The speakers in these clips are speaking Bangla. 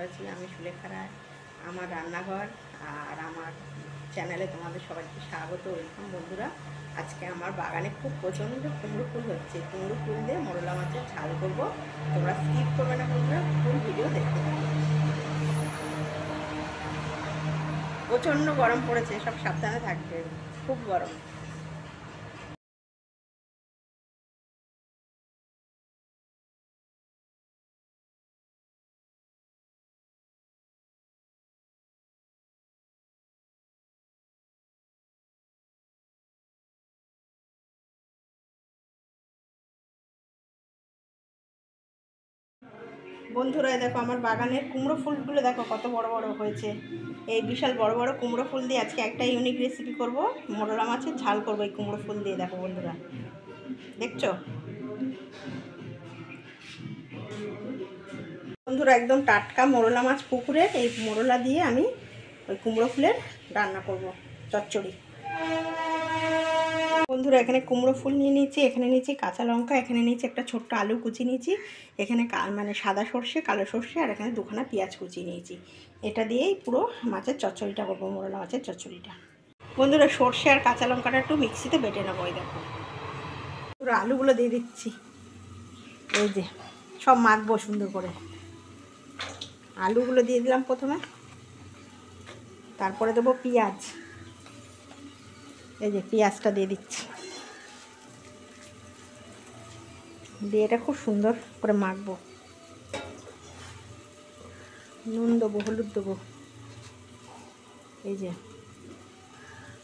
করেছি আমি সুলেখা রায়। আমার রান্নাঘর আর আমার চ্যানেলে তোমাদের সবাইকে স্বাগত, ওয়েলকাম বন্ধুরা। আজকে আমার বাগানে খুব প্রচণ্ড কুমড়ো ফুল হচ্ছে। কুমড়ো ফুল দিয়ে মোরলা মাছের ঝাল করবো। তোমরা স্কিপ করবে না বন্ধুরা, ফুল ভিডিও দেখতে থাকো। প্রচণ্ড গরম পড়েছে, সব সাবধানে থাকবে, খুব গরম। বন্ধুরা দেখো আমার বাগানের কুমড়ো ফুলগুলো দেখো কত বড় বড় হয়েছে। এই বিশাল বড় বড় কুমড়ো ফুল দিয়ে আজকে একটা ইউনিক রেসিপি করব, মোরলা মাছের ঝাল করবো এই কুমড়ো ফুল দিয়ে। দেখো বন্ধুরা, দেখছো বন্ধুরা, একদম টাটকা মোরলা মাছ পুকুরের, এই মোরলা দিয়ে আমি ওই কুমড়ো ফুলের রান্না করব চচ্চড়ি। বন্ধুরা এখানে কুমড়ো ফুল নিয়ে নিয়েছি, এখানে নিয়েছি কাঁচা লঙ্কা, এখানে নিয়েছি একটা ছোট্ট আলু কুচি নিয়েছি, এখানে মানে সাদা সর্ষে, কালো সর্ষে, আর এখানে দুখানা পেঁয়াজ কুচি নিয়েছি। এটা দিয়েই পুরো মাছের চচ্চড়িটা করবো, মোরলা মাছের চচ্চড়িটা। বন্ধুরা সর্ষে আর কাঁচা লঙ্কাটা একটু মিক্সিতে বেটে নেবো। এই দেখো পুরো আলুগুলো দিয়ে দিচ্ছি, এই যে সব মাখবো সুন্দর করে। আলুগুলো দিয়ে দিলাম প্রথমে, তারপরে দেবো পেঁয়াজ। এই যে পেঁয়াজটা দিয়ে দিচ্ছি, দিয়ে এটা খুব সুন্দর করে মাখবো। নুন দেবো, হলুদ দেবো, এই যে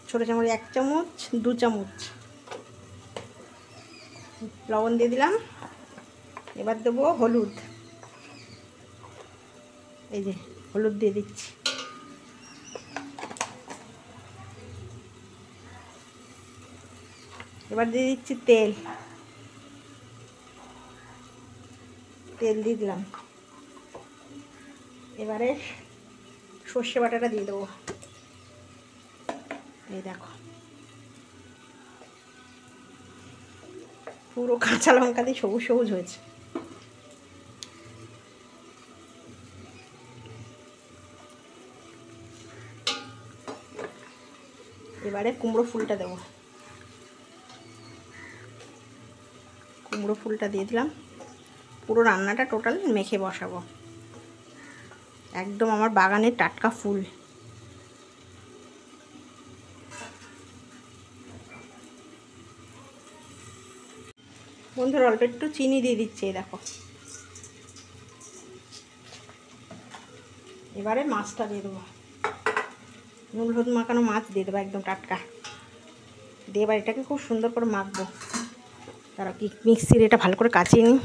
ছোটো চামচ 1 চামচ 2 চামচ লবণ দিয়ে দিলাম। এবার দেবো হলুদ, এই যে হলুদ দিয়ে দিচ্ছি। এবার দিয়ে দিচ্ছি তেল, তেল দিয়ে দিলাম। এবারে সর্ষে বাটাটা দিয়ে দেবো, এই দেখো পুরো কাঁচা লঙ্কা দিয়ে সবুজ সবুজ হয়েছে। এবারে কুমড়ো ফুলটা দেবো, কুমড়ো ফুলটা দিয়ে দিলাম। পুরো রান্নাটা টোটাল মেখে বসাবো, একদম আমার বাগানের টাটকা ফুল। বন্ধুরা অল্প একটু চিনি দিয়ে দিচ্ছে, দেখো। এবারে মাছটা দিয়ে দেবো, নুন হলুদ মাখানো মাছ দিয়ে দেবো, একদম টাটকা। দিয়ে এবার এটাকে খুব সুন্দর করে মাখবো। তারা কি মিক্সির এটা ভালো করে কাচিয়ে নিই,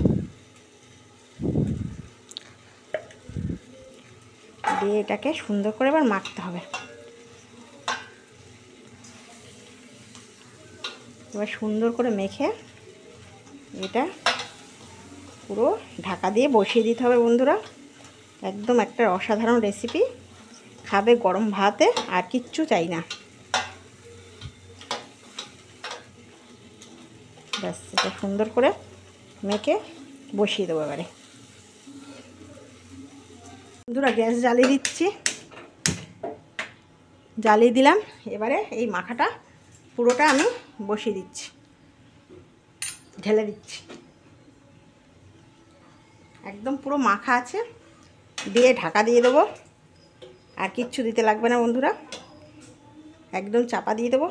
দিয়ে এটাকে সুন্দর করে এবার মাখতে হবে। এবার সুন্দর করে মেখে এটা পুরো ঢাকা দিয়ে বসিয়ে দিতে হবে বন্ধুরা। একদম একটা অসাধারণ রেসিপি, খাবে গরম ভাতে, আর কিচ্ছু চাই না। ব্যাস এটা সুন্দর করে মেখে বসিয়ে দেবো। এবারে বন্ধুরা গ্যাস জ্বালিয়ে দিচ্ছি, জ্বালিয়ে দিলাম। এবারে এই মাখাটা পুরোটা আমি বসিয়ে দিচ্ছি, ঢেলে দিচ্ছি। একদম পুরো মাখা আছে, দিয়ে ঢাকা দিয়ে দেবো। আর কিচ্ছু দিতে লাগবে না বন্ধুরা, একদম চাপা দিয়ে দেবো।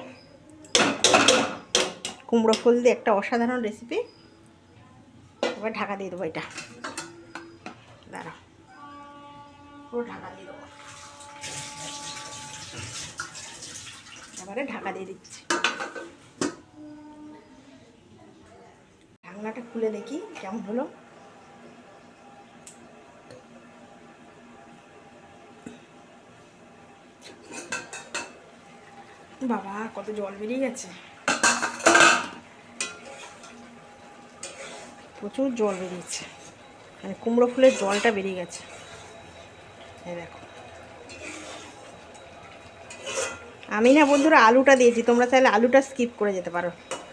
কুমড়ো ফুল দিয়ে একটা অসাধারণ রেসিপি। এবার ঢাকা দিয়ে দেবো, এটা দাঁড়াও, পুরো ঢাকা দিয়ে দেবো। এবারে ঢাকা দিয়ে দিচ্ছি। ঢাকনাটা খুলে দেখি কেমন হলো। বাবা কত জল বেরিয়ে গেছে, প্রচুর জল বেরিয়েছে, মানে কুমড়ো ফুলের জলটা বেরিয়ে গেছে। এই দেখো, আমি না বন্ধুরা আলুটা দিয়েছি, তোমরা চাইলে আলুটা স্কিপ করে যেতে পারো,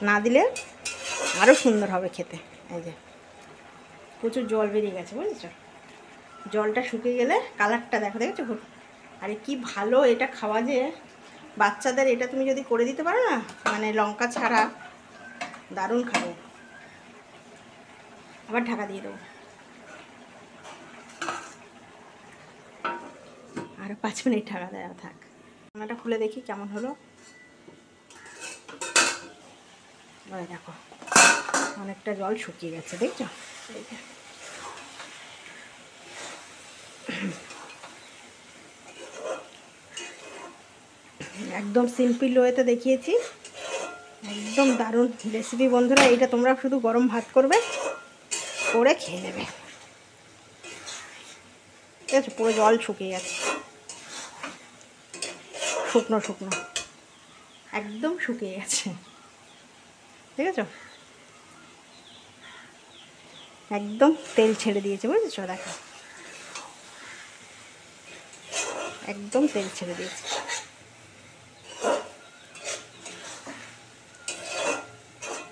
না দিলে আরও সুন্দর হবে খেতে। এই যে প্রচুর জল বেরিয়ে গেছে, বুঝেছো। জলটা শুকিয়ে গেলে কালারটা দেখো, দেখেছো? আরে কি ভালো এটা খাওয়া যে, বাচ্চাদের এটা তুমি যদি করে দিতে পারো না, মানে লঙ্কা ছাড়া, দারুণ খাবো। আবার ঢাকা দিয়ে দেবো, আর 5 মিনিট ঢাকা দেওয়া থাক। রান্নাটা খুলে দেখি কেমন হলো। ওই দেখো অনেকটা জল শুকিয়ে গেছে, দেখছো? একদম সিম্পল ওয়েতে দেখিয়েছি, একদম দারুণ রেসিপি বন্ধুরা। এইটা তোমরা শুধু গরম ভাত করবে, করে খেয়ে নেবে। ঠিক আছে, পুরো জল শুকিয়ে গেছে, শুকনো শুকনো একদম শুকিয়ে গেছে, ঠিক আছে? একদম তেল ছেড়ে দিয়েছে, বুঝেছো? দেখো একদম তেল ছেড়ে দিয়েছে,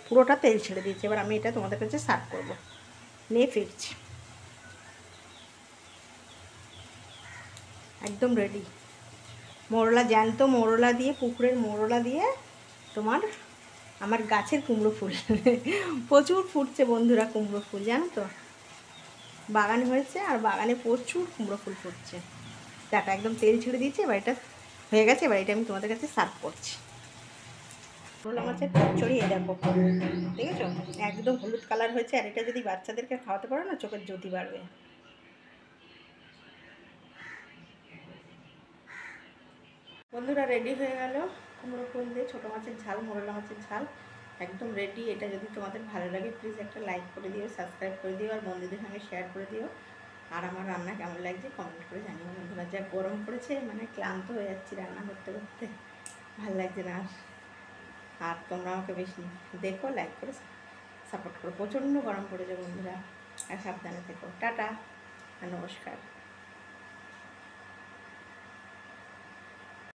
পুরোটা তেল ছেড়ে দিয়েছে। এবার আমি এটা তোমাদের কাছে সার্ভ করবো, নিয়ে ফিরছি। একদম রেডি। মোরলা, জ্যান্ত মোরলা দিয়ে, পুকুরের মোরলা দিয়ে তোমার আমার গাছের কুমড়ো ফুল প্রচুর ফুটছে বন্ধুরা, কুমড়ো ফুল জানো তো, বাগানে হয়েছে, আর বাগানে প্রচুর কুমড়ো ফুল ফুটছে। দেখো একদম তেল ছেড়ে দিয়েছে, এবার এটা হয়ে গেছে। এবার এটা আমি তোমাদের কাছে সার্ভ করছি। মোরলা মাছের চচ্চড়ি, এই দেখো, দেখেছো? একদম হলুদ কালার হয়েছে। আর এটা যদি বাচ্চাদেরকে খাওয়াতে পারো না, চোখের জ্যোতি বাড়বে। বন্ধুরা রেডি হয়ে গেল কুমড়ো ফুল দিয়ে ছোটো মাছের ঝাল, মোরলা মাছের ঝাল, একদম রেডি। এটা যদি তোমাদের ভালো লাগে প্লিজ একটা লাইক করে দিও, সাবস্ক্রাইব করে দিও, আর বন্ধুদের সঙ্গে শেয়ার করে দিও। আর আমার রান্না কেমন লাগছে কমেন্ট করে জানিও বন্ধুরা। যা গরম পড়েছে, মানে ক্লান্ত হয়ে যাচ্ছি রান্না করতে করতে, ভালো লাগছে না আর। আর তোমরা আমাকে বেশি দেখো, লাইক করে সাপোর্ট করো। প্রচণ্ড গরম পড়েছে বন্ধুরা, আর সাবধানে থেকো। টাটা আর নমস্কার।